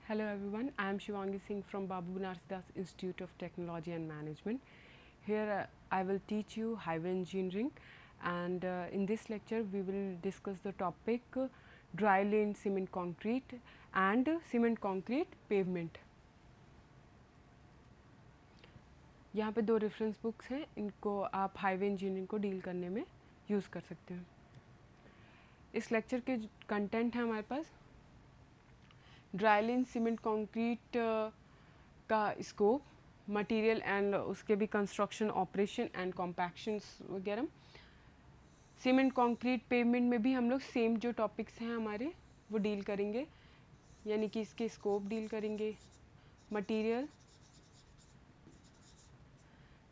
Hello everyone, I am Shivangi Singh from Babu Banarsidas Institute of Technology and Management. Here I will teach you highway engineering, and in this lecture we will discuss the topic dry lane cement concrete and cement concrete pavement. यहाँ पे दो reference books हैं, इनको आप highway engineering को deal करने में use कर सकते हैं. इस लेक्चर के कंटेंट है हमारे पास ड्राई लेन सीमेंट कंक्रीट का स्कोप, मटेरियल एंड उसके भी कंस्ट्रक्शन, ऑपरेशन एंड कॉम्पैक्शंस वगैरह. सीमेंट कंक्रीट पेवमेंट में भी हम लोग सेम जो टॉपिक्स हैं हमारे वो डील करेंगे, यानी कि इसके स्कोप डील करेंगे, मटेरियल,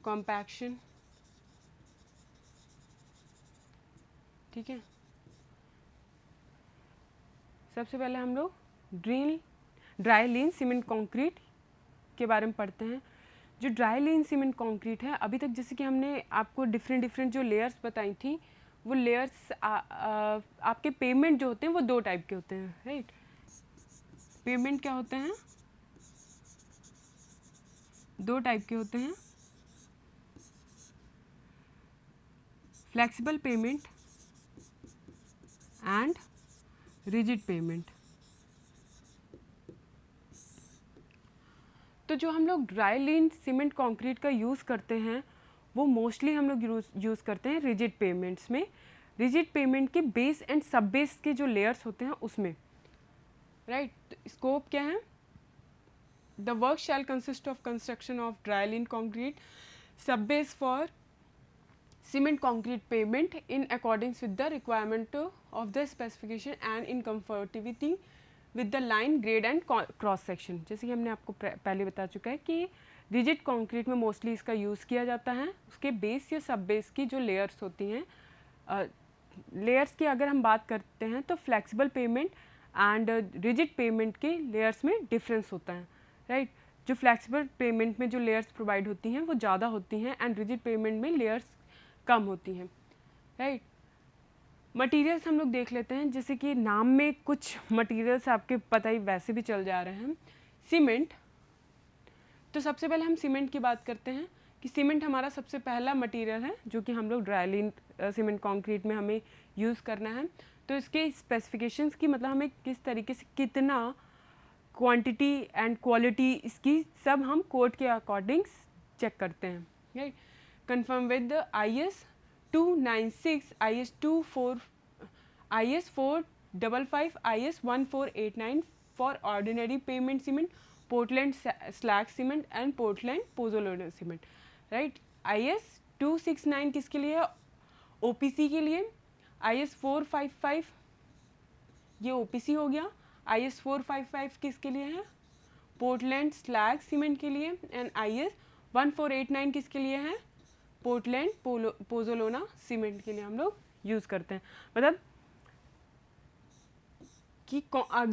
कॉम्पैक्शन. ठीक है, सबसे पहले हम लोग ड्राई लेन सीमेंट कंक्रीट के बारे में पढ़ते हैं. जो ड्राई लेन सीमेंट कंक्रीट है, अभी तक जैसे कि हमने आपको डिफरेंट जो लेयर्स बताई थी, वो लेयर्स आपके पेमेंट जो होते हैं वो दो टाइप के होते हैं, राइट. पेमेंट क्या होते हैं? दो टाइप के होते हैं, flexible pavement and rigid payment. तो जो हम लोग ड्राई लेन सीमेंट कंक्रीट का यूज़ करते हैं वो मोस्टली हम लोग यूज़ करते हैं रिजिड पेमेंट्स में. रिजिड पेमेंट के बेस एंड सब बेस के जो लेयर्स होते हैं उसमें, राइट. स्कोप क्या है? The work shall consist of construction of dry lean concrete sub base for cement concrete pavement in accordance with the requirement of the specification and in conformity with the line, grade and cross section. जैसे कि हमने आपको पहले बता चुका है कि rigid concrete में मोस्टली इसका यूज़ किया जाता है. उसके बेस या सब बेस की जो लेयर्स होती हैं, लेयर्स की अगर हम बात करते हैं तो flexible pavement and rigid payment के लेयर्स में डिफरेंस होता है, राइट. जो फ्लेक्सिबल पेमेंट में जो लेयर्स प्रोवाइड होती हैं वो ज़्यादा होती हैं एंड रिजिड पेमेंट में लेयर्स कम होती हैं, राइट. मटेरियल्स हम लोग देख लेते हैं, जैसे कि नाम में कुछ मटेरियल्स आपके पता ही वैसे भी चल जा रहे हैं. सीमेंट, तो सबसे पहले हम सीमेंट की बात करते हैं कि सीमेंट हमारा सबसे पहला मटेरियल है जो कि हम लोग ड्राई लेन सीमेंट कंक्रीट में हमें यूज़ करना है. तो इसके स्पेसिफिकेशंस की मतलब हमें किस तरीके से कितना क्वांटिटी एंड क्वालिटी इसकी सब हम कोड के अकॉर्डिंग चेक करते हैं, right. Confirm with the IS 296, IS 24, IS 455, IS 1489 for ordinary pavement cement, Portland slag cement and Portland pozzolana cement, right. IS 269 किसके लिए है? OPC के लिए. IS 455 ये OPC हो गया. IS 455 किसके लिए है? Portland slag cement के लिए. एंड IS 1489 किसके लिए है? पोर्टलैंड पोज़ोलाना सीमेंट के लिए हम लोग यूज़ करते हैं. मतलब कि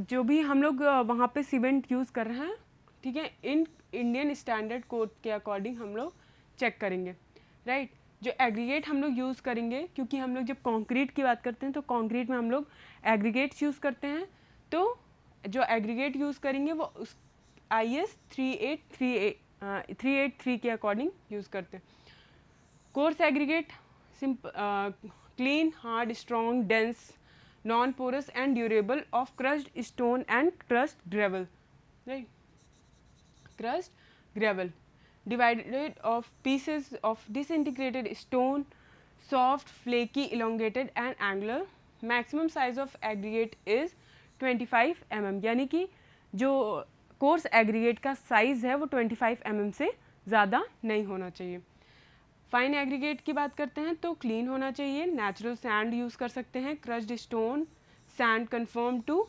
जो भी हम लोग वहाँ पे सीमेंट यूज़ कर रहे हैं, ठीक है, इन इंडियन स्टैंडर्ड कोड के अकॉर्डिंग हम लोग चेक करेंगे, राइट. जो एग्रीगेट हम लोग यूज़ करेंगे, क्योंकि हम लोग जब कंक्रीट की बात करते हैं तो कंक्रीट में हम लोग एग्रीगेट्स यूज़ करते हैं. तो जो एग्रीगेट यूज़ करेंगे वो उस IS 383 के अकॉर्डिंग यूज़ करते हैं. Coarse aggregate, clean, hard, strong, dense, non-porous and durable of crushed stone and crushed gravel, right. Crushed gravel divided of pieces of disintegrated stone, soft, flaky, elongated and angular. Maximum size of aggregate is 25 mm, यानी कि जो coarse aggregate का size है वो 25 mm से ज़्यादा नहीं होना चाहिए. फाइन एग्रीगेट की बात करते हैं तो क्लीन होना चाहिए. नेचुरल सैंड यूज़ कर सकते हैं. Crushed stone sand confirm to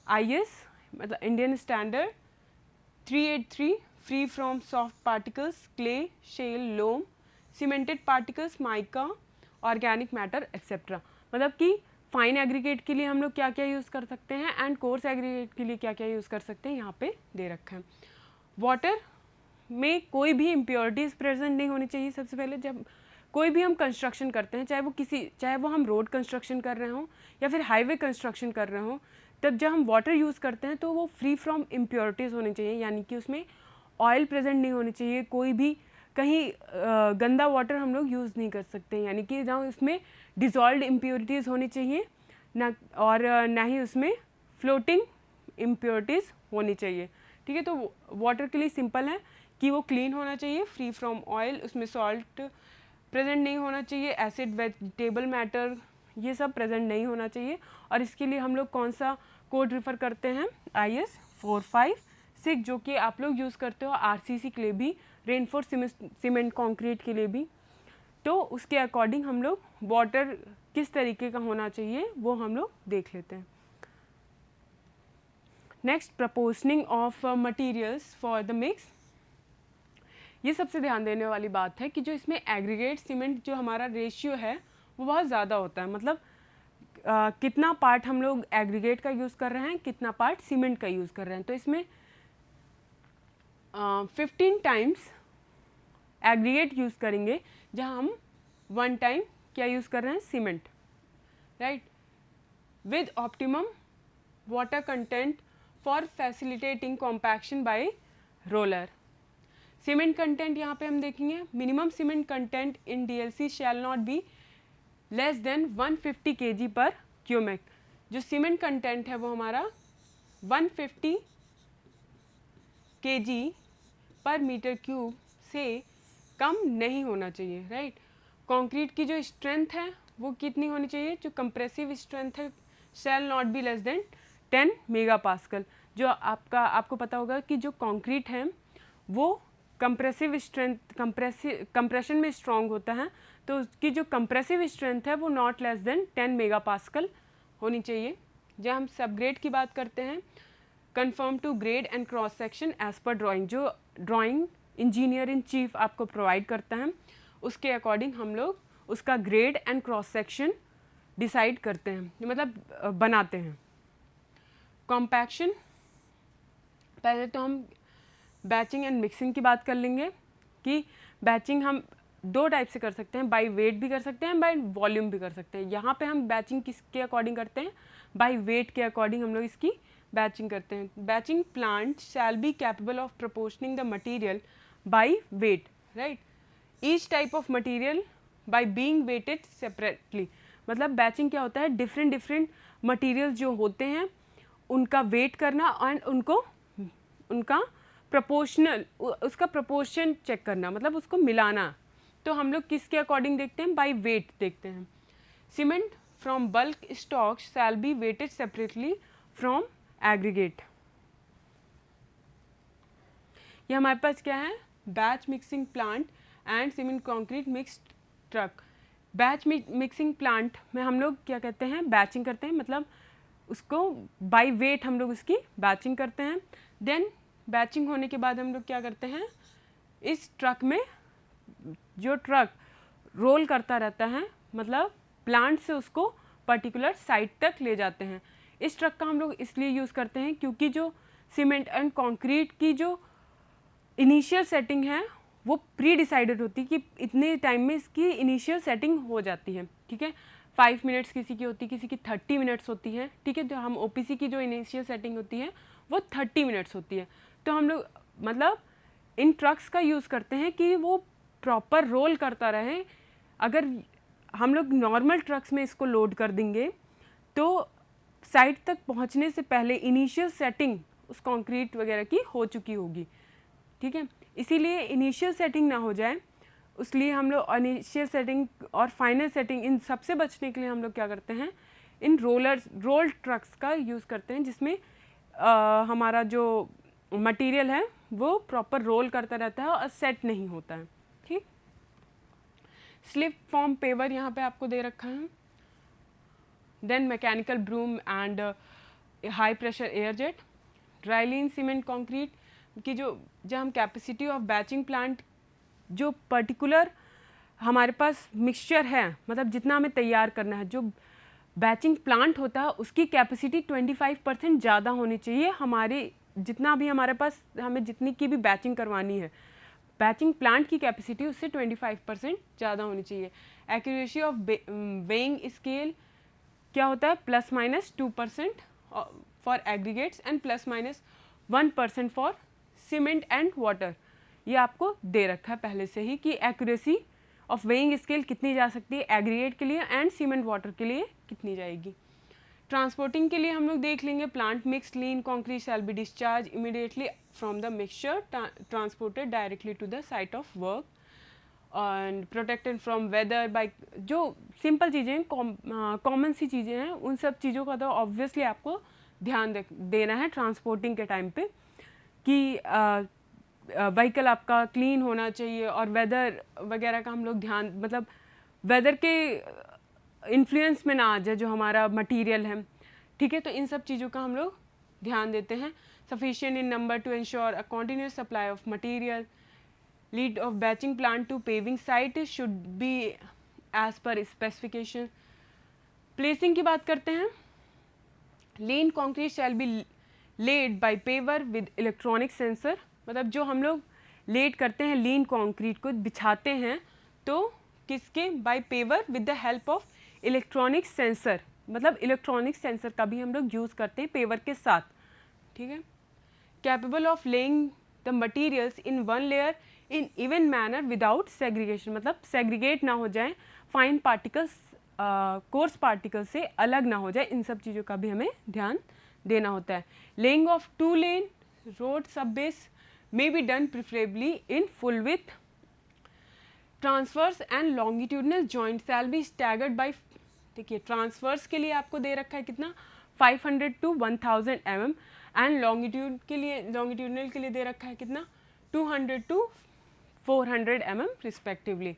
IS मतलब Indian standard 383, free from soft particles, clay, shale, loam, cemented particles, mica, organic matter etcetera. मतलब कि फाइन एग्रीगेट के लिए हम लोग क्या क्या यूज़ कर सकते हैं एंड कोर्स एग्रीगेट के लिए क्या क्या यूज़ कर सकते हैं यहाँ पे दे रखा है. वाटर में कोई भी इम्प्योरिटीज़ प्रेजेंट नहीं होनी चाहिए. सबसे पहले जब कोई भी हम कंस्ट्रक्शन करते हैं, चाहे वो हम रोड कंस्ट्रक्शन कर रहे हों या फिर हाईवे कंस्ट्रक्शन कर रहे हों, तब जब हम वाटर यूज़ करते हैं तो वो फ्री फ्रॉम इम्प्योरिटीज़ होनी चाहिए, यानी कि उसमें ऑयल प्रेजेंट नहीं होनी चाहिए, कोई भी कहीं गंदा वाटर हम लोग यूज़ नहीं कर सकते, यानी कि ना उसमें डिज़ोल्व्ड इम्प्योरिटीज़ होनी चाहिए ना, और ना ही उसमें फ्लोटिंग इम्प्योरिटीज़ होनी चाहिए। ठीक है, तो वाटर के लिए सिंपल है कि वो क्लीन होना चाहिए, फ्री फ्रॉम ऑयल, उसमें सॉल्ट प्रेजेंट नहीं होना चाहिए, एसिड, वेजिटेबल मैटर, ये सब प्रेजेंट नहीं होना चाहिए। और इसके लिए हम लोग कौन सा कोड रिफ़र करते हैं, IS 456, जो कि आप लोग यूज़ करते हो RCC के लिए भी, रेनफोर्स सीमेंट कंक्रीट के लिए भी। तो उसके अकॉर्डिंग हम लोग वाटर किस तरीके का होना चाहिए वो हम लोग देख लेते हैं। Next, proportioning of materials for the mix. ये सबसे ध्यान देने वाली बात है कि जो इसमें एग्रीगेट सीमेंट जो हमारा रेशियो है वो बहुत ज़्यादा होता है, मतलब कितना पार्ट हम लोग एग्रीगेट का यूज़ कर रहे हैं, कितना पार्ट सीमेंट का यूज़ कर रहे हैं। तो इसमें 15 टाइम्स एग्रीगेट यूज़ करेंगे, जहाँ हम 1 टाइम क्या यूज़ कर रहे हैं, cement, right, with optimum water content for facilitating compaction by roller. Cement content यहाँ पे हम देखेंगे, minimum cement content in DLC shall not be less than 150 kg पर क्यूमेक। जो सीमेंट कंटेंट है वो हमारा 150 kg पर मीटर क्यूब से कम नहीं होना चाहिए, राइट। कंक्रीट की जो स्ट्रेंथ है वो कितनी होनी चाहिए, जो कंप्रेसिव स्ट्रेंथ है, शैल not be less then 10 megapascal. जो आपको पता होगा कि जो कंक्रीट है वो कंप्रेसिव स्ट्रेंथ, कंप्रेशन में स्ट्रॉन्ग होता है, तो उसकी जो कंप्रेसिव स्ट्रेंथ है वो नॉट लेस देन 10 मेगापास्कल होनी चाहिए। जब हम सब ग्रेड की बात करते हैं, confirm to grade and cross section as पर ड्राइंग, जो ड्राइंग इंजीनियर इन चीफ आपको प्रोवाइड करता है उसके अकॉर्डिंग हम लोग उसका grade and cross section decide करते हैं, मतलब बनाते हैं। कॉम्पैक्शन, पहले तो हम बैचिंग एंड मिक्सिंग की बात कर लेंगे कि बैचिंग हम 2 टाइप से कर सकते हैं, बाय वेट भी कर सकते हैं, बाय वॉल्यूम भी कर सकते हैं। यहाँ पे हम बैचिंग किसके अकॉर्डिंग करते हैं, बाय वेट के अकॉर्डिंग हम लोग इसकी बैचिंग करते हैं। Batching plant shall be capable of proportioning the material by weight, right, each type of material by being weighted separately. मतलब बैचिंग क्या होता है, डिफरेंट डिफरेंट मटेरियल जो होते हैं उनका वेट करना एंड उनका प्रोपोर्शनल, उसका प्रोपोर्शन चेक करना, मतलब उसको मिलाना। तो हम लोग किसके अकॉर्डिंग देखते हैं, बाय वेट देखते हैं। Cement from bulk stock shall be weighted separately from aggregate. ये हमारे पास क्या है, batch mixing plant and cement concrete mixed truck. Batch mixing plant में हम लोग क्या कहते हैं, बैचिंग करते हैं, मतलब उसको बाय वेट हम लोग उसकी बैचिंग करते हैं। देन बैचिंग होने के बाद हम लोग क्या करते हैं, इस ट्रक में, जो ट्रक रोल करता रहता है, मतलब प्लांट से उसको पर्टिकुलर साइट तक ले जाते हैं। इस ट्रक का हम लोग इसलिए यूज़ करते हैं क्योंकि जो सीमेंट एंड कंक्रीट की जो इनिशियल सेटिंग है वो प्री डिसाइडेड होती है कि इतने टाइम में इसकी इनिशियल सेटिंग हो जाती है, ठीक है। 5 मिनट्स किसी की होती है, किसी की 30 मिनट्स होती है, ठीक है। तो हम OPC की जो इनिशियल सेटिंग होती है वो 30 मिनट्स होती है। तो हम लोग मतलब इन ट्रक्स का यूज़ करते हैं कि वो प्रॉपर रोल करता रहे। अगर हम लोग नॉर्मल ट्रक्स में इसको लोड कर देंगे तो साइट तक पहुंचने से पहले इनिशियल सेटिंग उस कंक्रीट वगैरह की हो चुकी होगी, ठीक है। इसीलिए इनिशियल सेटिंग ना हो जाए, इसलिए हम लोग इनिशियल सेटिंग और फाइनल सेटिंग इन सबसे बचने के लिए हम लोग क्या करते हैं, इन रोल्ड ट्रक्स का यूज़ करते हैं, जिसमें हमारा जो मटेरियल है वो प्रॉपर रोल करता रहता है और सेट नहीं होता है, ठीक। स्लिप फॉर्म पेवर यहाँ पे आपको दे रखा है। Then mechanical broom and high pressure air jet. Dry lean cement concrete की जो हम कैपेसिटी ऑफ बैचिंग प्लांट, जो पर्टिकुलर हमारे पास मिक्सचर है, मतलब जितना हमें तैयार करना है, जो बैचिंग प्लांट होता है उसकी कैपेसिटी 25% ज़्यादा होनी चाहिए। हमारे जितना भी हमारे पास, हमें जितनी की भी बैचिंग करवानी है, बैचिंग प्लांट की कैपेसिटी उससे 25% ज़्यादा होनी चाहिए। एक्यूरेसी ऑफ वेइंग स्केल क्या होता है, ±2%। For aggregates and +-1% for cement and water. ये आपको दे रखा है पहले से ही कि एक्यूरेसी ऑफ वेइंग स्केल कितनी जा सकती है एग्रीगेट के लिए एंड सीमेंट वाटर के लिए कितनी जाएगी। ट्रांसपोर्टिंग के लिए हम लोग देख लेंगे plant mix lean concrete shall be discharge immediately from the mixture transported directly to the site of work and protected from weather by. जो सिंपल चीज़ें कॉमन सी चीज़ें हैं उन सब चीज़ों का तो ऑब्वियसली आपको ध्यान देना है ट्रांसपोर्टिंग के टाइम पे कि व्हीकल आपका क्लीन होना चाहिए और वेदर वगैरह का हम लोग ध्यान मतलब वेदर के इन्फ्लुएंस में ना आ जाए जो हमारा मटेरियल है, ठीक है। तो इन सब चीज़ों का हम लोग ध्यान देते हैं। Sufficient in number to ensure a continuous supply of material, lead of batching plant to paving site should be as per specification. Placing की बात करते हैं। Lean concrete shall be laid by paver with electronic sensor, मतलब जो हम लोग lead करते हैं लीन कॉन्क्रीट को बिछाते हैं तो किसके by paver with the help of electronic sensor, मतलब इलेक्ट्रॉनिक सेंसर का भी हम लोग यूज़ करते हैं पेवर के साथ, ठीक है। Capable of laying the materials in one layer in even manner without segregation, मतलब सेग्रीगेट ना हो जाए, फाइन पार्टिकल्स कोर्स पार्टिकल से अलग ना हो जाए, इन सब चीज़ों का भी हमें ध्यान देना होता है। लेइंग ऑफ 2 लेन रोड सब base may be done preferably in full width. Transverse and longitudinal joint shall be staggered by, देखिए ट्रांसवर्स के लिए आपको दे रखा है कितना 500 to 1000 mm एंड लॉन्गिट्यूडनल के लिए दे रखा है कितना 200 to 400 mm respectively.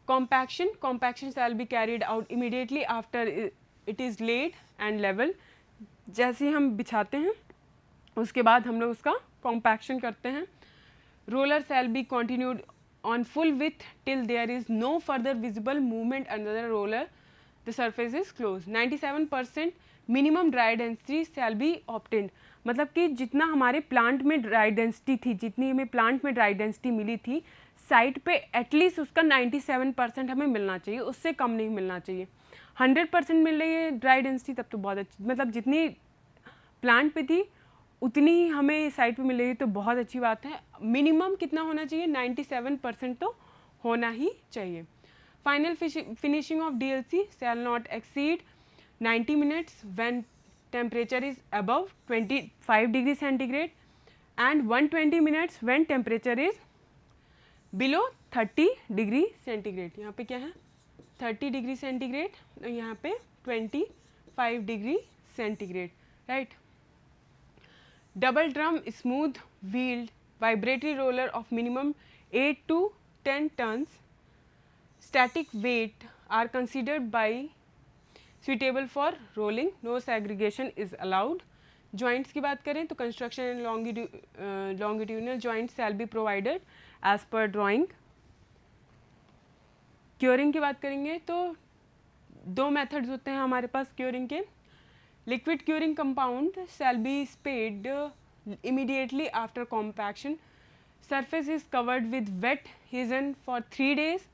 Compaction shall be carried out immediately after it is laid and level. जैसे हम बिछाते हैं उसके बाद हम लोग उसका कॉम्पैक्शन करते हैं। Roller shall be continued on full with till there is no further visible movement under the roller, the surface is close. 97% minimum dry density shall be obtained, मतलब कि जितना हमारे प्लांट में ड्राई डेंसिटी थी, जितनी हमें प्लांट में dry density मिली थी साइट पे एटलीस्ट उसका 97% हमें मिलना चाहिए, उससे कम नहीं मिलना चाहिए। 100% मिल रही है ड्राई डेंसिटी तब तो बहुत अच्छी, मतलब जितनी प्लांट पे थी उतनी ही हमें साइट पे मिल रही है तो बहुत अच्छी बात है। मिनिमम कितना होना चाहिए 97% तो होना ही चाहिए। Final finishing of DLC shall not exceed 90 minutes when temperature is above 25 degree centigrade and 120 minutes when temperature is below 30 degree centigrade. यहाँ पे क्या है 30 डिग्री सेंटीग्रेड और यहाँ पे 25 degree centigrade, right. Double drum smooth wheeled vibratory roller of minimum 8 to 10 tons static weight are considered by suitable for rolling. No segregation is allowed. Joints की बात करें तो construction and longitudinal joints shall be provided as per drawing. Curing की बात करेंगे तो 2 methods होते हैं हमारे पास curing के। Liquid curing compound shall be sprayed immediately after compaction. Surface is covered with wet hydrogen for 3 days.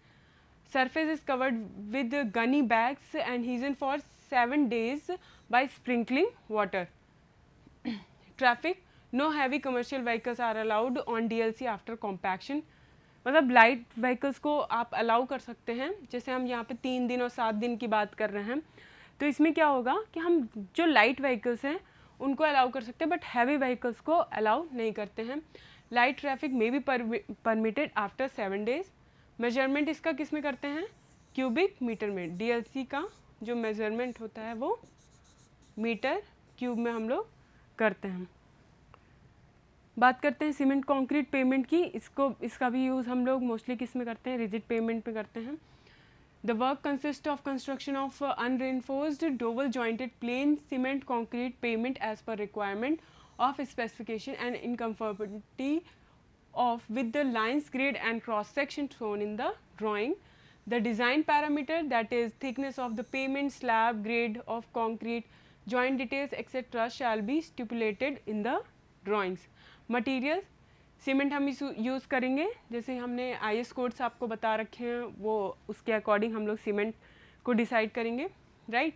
Surface is covered with gunny bags and hydrogen for 7 days by sprinkling water. Traffic, no heavy commercial vehicles are allowed on DLC after compaction. मतलब light vehicles को आप allow कर सकते हैं, जैसे हम यहाँ पे 3 दिन और 7 दिन की बात कर रहे हैं तो इसमें क्या होगा कि हम जो लाइट व्हीकल्स हैं उनको अलाउ कर सकते हैं बट हैवी व्हीकल्स को अलाउ नहीं करते हैं। लाइट ट्रैफिक में भी परमिटेड आफ्टर 7 डेज। मेजरमेंट इसका किस में करते हैं क्यूबिक मीटर में। डीएलसी का जो मेजरमेंट होता है वो मीटर क्यूब में हम लोग करते हैं। बात करते हैं सीमेंट कंक्रीट पेमेंट की, इसका भी यूज़ हम लोग मोस्टली किस में करते हैं रिजिड पेमेंट पे करते हैं। The work consists of construction of unreinforced double jointed plain cement concrete pavement as per requirement of specification and in conformity of with the lines grade and cross section shown in the drawing. The design parameter, that is thickness of the pavement slab, grade of concrete, joint details etc. shall be stipulated in the drawings. Materials, cement हम use करेंगे जैसे हमने IS codes आपको बता रखे हैं वो उसके अकॉर्डिंग हम लोग सीमेंट को डिसाइड करेंगे, right.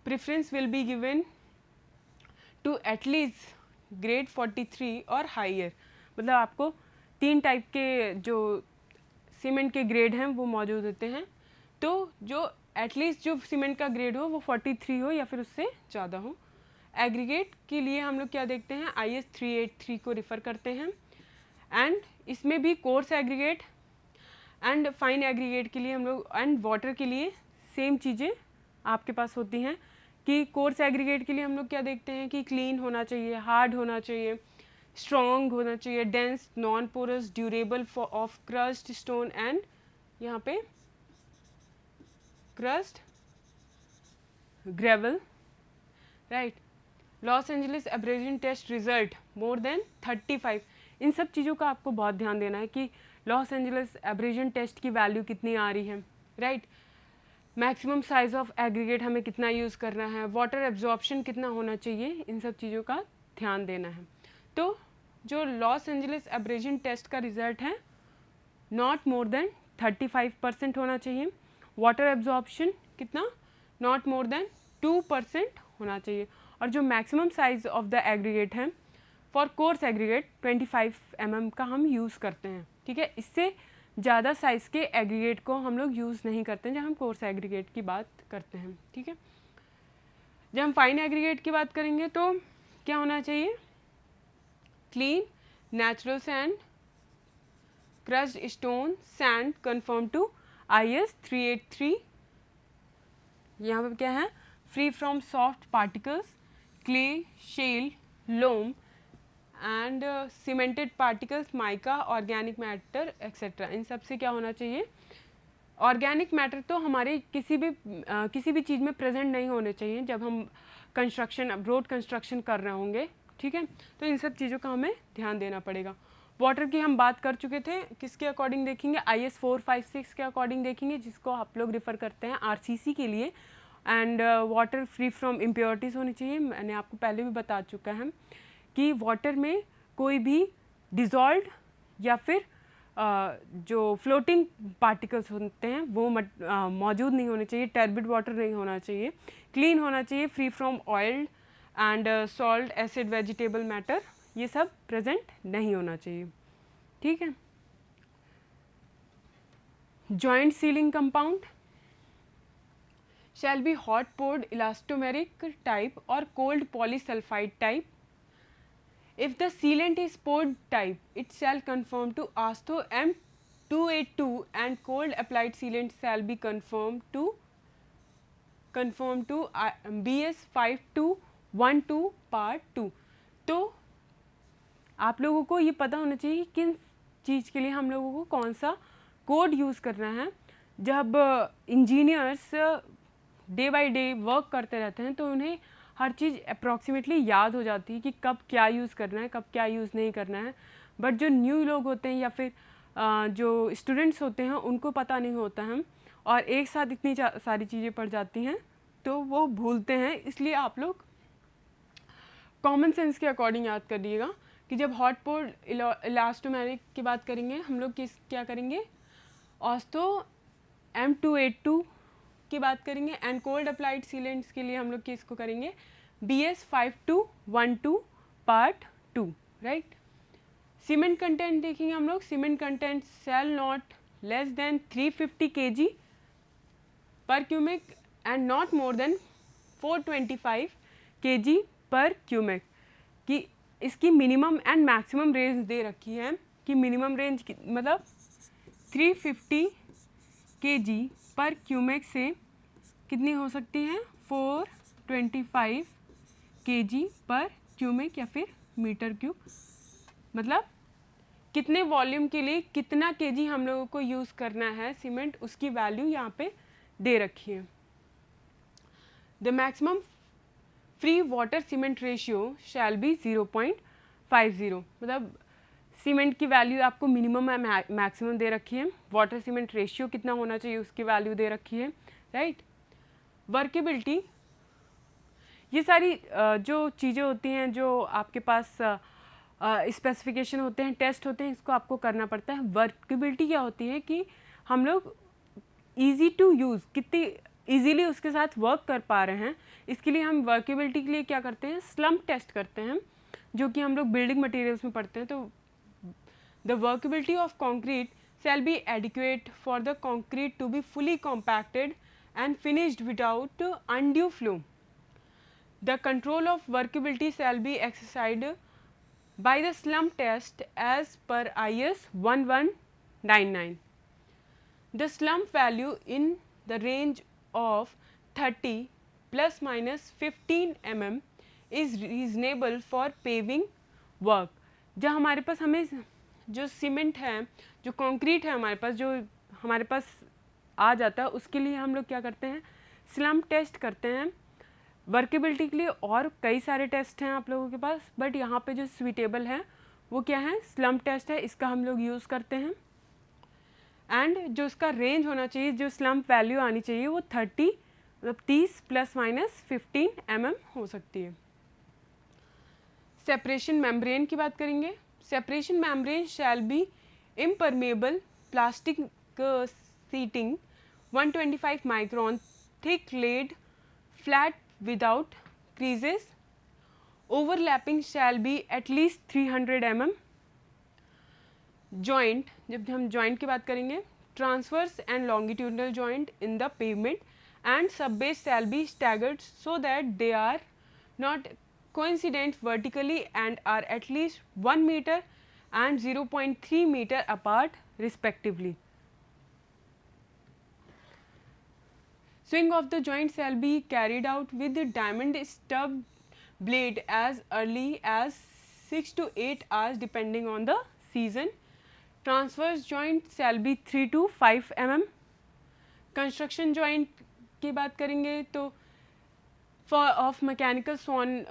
Preference will be given to at least grade 43 और हायर, मतलब आपको 3 टाइप के जो सीमेंट के ग्रेड हैं वो मौजूद होते हैं। तो जो एटलीस्ट जो सीमेंट का ग्रेड हो वो 43 हो या फिर उससे ज़्यादा हो। एग्रीगेट के लिए हम लोग क्या देखते हैं, IS 383 को रिफ़र करते हैं। एंड इसमें भी coarse aggregate and fine aggregate के लिए हम लोग, एंड वाटर के लिए सेम चीज़ें आपके पास होती हैं कि कोर्स एग्रीगेट के लिए हम लोग क्या देखते हैं कि क्लीन होना चाहिए, हार्ड होना चाहिए, स्ट्रॉन्ग होना चाहिए, dense, non porous, durable of crushed stone and यहाँ पे crushed gravel, right. Los Angeles abrasion test result more than 35, इन सब चीज़ों का आपको बहुत ध्यान देना है कि लॉस एंजलिस एब्रेजन टेस्ट की वैल्यू कितनी आ रही है, right. Maximum size of aggregate हमें कितना यूज़ करना है, वाटर एब्जॉर्प्शन कितना होना चाहिए, इन सब चीज़ों का ध्यान देना है। तो जो लॉस एंजलिस एब्रेजन टेस्ट का रिजल्ट है नॉट मोर देन 35% होना चाहिए। वाटर एब्जॉर्प्शन कितना, नॉट मोर देन 2% होना चाहिए। और जो maximum size of the aggregate है फॉर कोर्स एग्रीगेट 25 mm का हम यूज़ करते हैं, ठीक है। इससे ज़्यादा साइज़ के एग्रीगेट को हम लोग यूज़ नहीं करते हैं जब हम कोर्स एग्रीगेट की बात करते हैं, ठीक है। जब हम फाइन एग्रीगेट की बात करेंगे तो क्या होना चाहिए, clean, natural sand, crushed stone sand confirm to IS 383। यहाँ पर क्या है, free from soft particles, clay, shale, loam and cemented particles, mica, organic matter etcetera. इन सब से क्या होना चाहिए, ऑर्गेनिक मैटर तो हमारे किसी भी चीज़ में प्रेजेंट नहीं होने चाहिए जब हम कंस्ट्रक्शन, रोड कंस्ट्रक्शन कर रहे होंगे, ठीक है। तो इन सब चीज़ों का हमें ध्यान देना पड़ेगा। वाटर की हम बात कर चुके थे, किसके अकॉर्डिंग देखेंगे, IS 456 के अकॉर्डिंग देखेंगे, जिसको आप लोग रिफ़र करते हैं RCC के लिए। And water free from impurities होनी चाहिए। मैंने आपको पहले भी बता चुका है कि वाटर में कोई भी डिज़ोल्व या फिर जो फ्लोटिंग पार्टिकल्स होते हैं वो मौजूद नहीं होने चाहिए। टर्बिड वाटर नहीं होना चाहिए, क्लीन होना चाहिए, free from oil and salt, acid, vegetable matter, ये सब प्रेजेंट नहीं होना चाहिए, ठीक है। Joint ceiling compound shall be hot poured elastomeric type or cold polysulfide type. If the sealant is poured type, it shall conform to ASTO M282 and cold applied sealant shall be conform to BS 5212 part 2। तो आप लोगों को ये पता होना चाहिए कि किन चीज़ के लिए हम लोगों को कौन सा कोड यूज़ करना है। जब engineers day by day work करते रहते हैं तो उन्हें हर चीज़ अप्रॉक्सीमेटली याद हो जाती है कि कब क्या यूज़ करना है, कब क्या यूज़ नहीं करना है। बट जो न्यू लोग होते हैं या फिर जो स्टूडेंट्स होते हैं उनको पता नहीं होता है और एक साथ इतनी सारी चीज़ें पड़ जाती हैं तो वो भूलते हैं। इसलिए आप लोग कॉमन सेंस के अकॉर्डिंग याद करिएगा कि जब हॉट पोर्ड इलास्टोमेरिक की बात करेंगे हम लोग क्या करेंगे, ऑस्टो M282 की बात करेंगे एंड कोल्ड अप्लाइड सीलेंट्स के लिए हम लोग किसको करेंगे, BS 5212 part 2, right. Cement content देखेंगे हम लोग, cement content shall not less than 350 kg per cubic and not more than 425 kg per cubic. कि इसकी मिनिमम एंड मैक्सिमम रेंज दे रखी है कि मिनिमम रेंज मतलब 350 kg पर क्यूमेक से कितनी हो सकती है, 425 kg पर क्यूमेक या फिर मीटर क्यूब, मतलब कितने वॉल्यूम के लिए कितना kg हम लोगों को यूज़ करना है सीमेंट, उसकी वैल्यू यहाँ पे दे रखी है। The maximum free water cement ratio shall be 0.50, मतलब सीमेंट की वैल्यू आपको मिनिमम मैक्सिमम दे रखी है, वाटर सीमेंट रेशियो कितना होना चाहिए उसकी वैल्यू दे रखी है, राइट। वर्केबिलिटी, ये सारी जो चीज़ें होती हैं जो आपके पास स्पेसिफिकेशन होते हैं, टेस्ट होते हैं, इसको आपको करना पड़ता है। वर्केबिलिटी क्या होती है कि हम लोग ईजी टू यूज़, कितनी इजीली उसके साथ वर्क कर पा रहे हैं, इसके लिए हम वर्केबिलिटी के लिए क्या करते हैं, स्लम्प टेस्ट करते हैं, जो कि हम लोग बिल्डिंग मटेरियल्स में पढ़ते हैं। तो the workability of concrete shall be adequate for the concrete to be fully compacted and finished without undue flume. The control of workability shall be exercised by the slump test as per IS 1199. The slump value in the range of 30 plus minus 15 mm is reasonable for paving work. जब हमारे पास हमें जो cement है, जो concrete है हमारे पास आ जाता है, उसके लिए हम लोग क्या करते हैं, स्लम्प टेस्ट करते हैं। वर्केबिलिटी के लिए और कई सारे टेस्ट हैं आप लोगों के पास, बट यहाँ पे जो स्वीटेबल है वो क्या है, स्लम्प टेस्ट है, इसका हम लोग यूज़ करते हैं। एंड जो उसका रेंज होना चाहिए, जो स्लम्प वैल्यू आनी चाहिए वो 30 मतलब 30 प्लस माइनस 15 mm हो सकती है। सेपरेशन मेम्ब्रेन की बात करेंगे। Separation membrane shall be impermeable plastic seating 125 micron thick laid flat without creases. Overlapping shall be at least 300 mm. Joint, जब हम joint की बात करेंगे, transverse and longitudinal joint in the pavement and subbase shall be staggered so that they are not coincident vertically and are at least 1 meter and 0.3 meter apart respectively. Swing of the joint shall be carried out with the diamond stub blade as early as 6 to 8 hours depending on the season. Transverse joint shall be 3 to 5 mm. Construction joint की बात करेंगे तो for of mechanical swan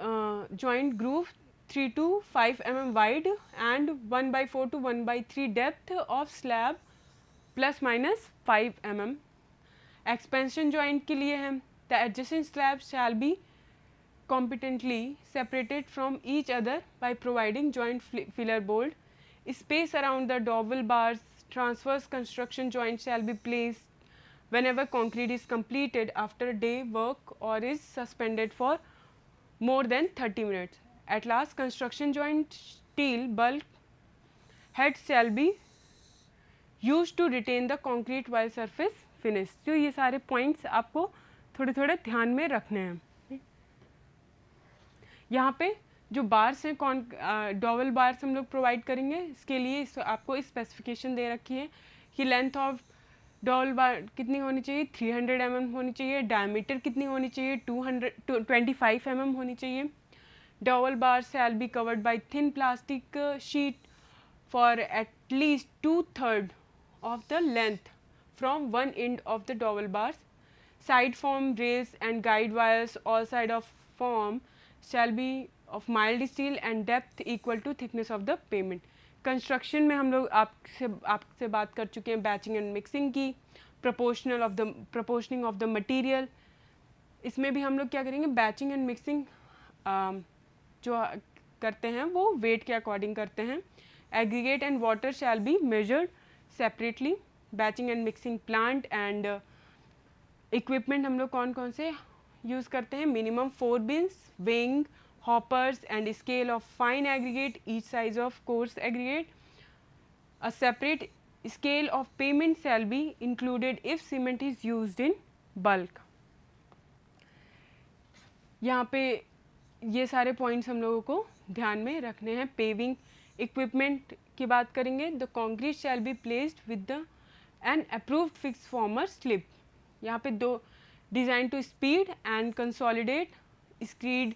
joint groove 3 to 5 mm wide and 1/4 to 1/3 depth of slab plus minus 5 mm. Expansion joint के लिए है, the adjacent slabs shall be competently separated from each other by providing joint filler bolt. Space around the dowel bars. Transverse construction joint shall be placed whenever concrete is completed after day work or is suspended for more than 30 minutes. At last, construction joint steel bulk heads shall be used to retain the concrete while surface finish. तो ये सारे points आपको थोड़े थोड़े ध्यान में रखने हैं। यहाँ पे जो बार्स हैं, डॉवल बार्स हम लोग प्रोवाइड करेंगे, इसके लिए आपको स्पेसिफिकेशन दे रखी है कि लेंथ ऑफ डॉवल बार कितनी होनी चाहिए, 300 mm होनी चाहिए, डायमीटर कितनी होनी चाहिए, 25 mm होनी चाहिए। Dowel bars shall be covered by thin plastic sheet for at least 2/3 of the length from one end of the dowel bars. Side form rails and guide wires all side of form shall be of mild steel and depth equal to thickness of the pavement. Construction में हम लोग आपसे बात कर चुके हैं batching and mixing की, प्रोपोर्शनिंग of the material. इसमें भी हम लोग क्या करेंगे, बैचिंग एंड मिक्सिंग जो करते हैं वो वेट के अकॉर्डिंग करते हैं। Aggregate and water shall be measured separately. Batching and mixing plant and equipment हम लोग कौन कौन से यूज़ करते हैं, minimum 4 bins, weighing, hoppers and scale of fine aggregate each size of coarse aggregate. A separate scale of payment shall be included if cement is used in bulk. यहाँ पे ये सारे points हम लोगों को ध्यान में रखने हैं। Paving equipment की बात करेंगे, the concrete shall be placed with an approved fixed former slip. यहाँ पे दो design to speed and consolidate, screed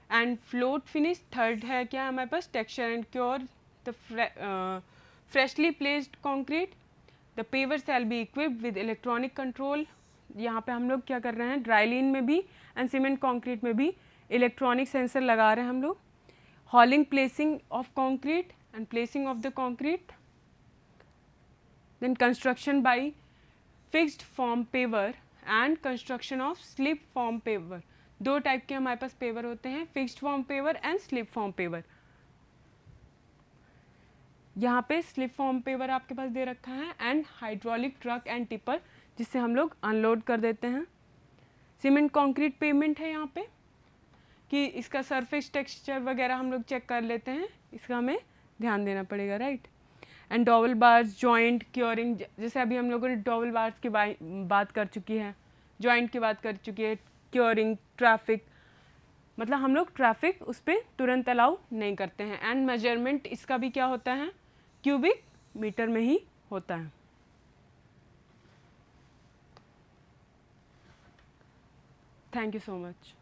and float finish. Third है क्या हमारे पास, texture and cure the freshly placed concrete. The paver shall be equipped with electronic control. यहाँ पे हम लोग क्या कर रहे हैं, ड्राई लीन में भी एंड सीमेंट कंक्रीट में भी इलेक्ट्रॉनिक सेंसर लगा रहे हैं हम लोग. Hauling, placing of concrete and placing of the concrete. Then construction by fixed form paver and construction of slip form paver. दो टाइप के हमारे पास पेवर होते हैं, fixed form paver and slip form paver. यहाँ पे स्लिप फॉर्म पेवर आपके पास दे रखा है and hydraulic truck and tipper, जिससे हम लोग अनलोड कर देते हैं. सीमेंट कंक्रीट पेमेंट है यहाँ पे कि इसका सरफेस टेक्सचर वगैरह हम लोग चेक कर लेते हैं, इसका हमें ध्यान देना पड़ेगा, right. And double bars, joint, curing, जैसे अभी हम लोगों ने डबल बार्स की बात कर चुकी है, जॉइंट की बात कर चुकी है, क्योरिंग, ट्रैफिक, मतलब हम लोग ट्रैफिक उस पर तुरंत अलाउ नहीं करते हैं। एंड मेजरमेंट इसका भी क्या होता है, क्यूबिक मीटर में ही होता है। Thank you so much.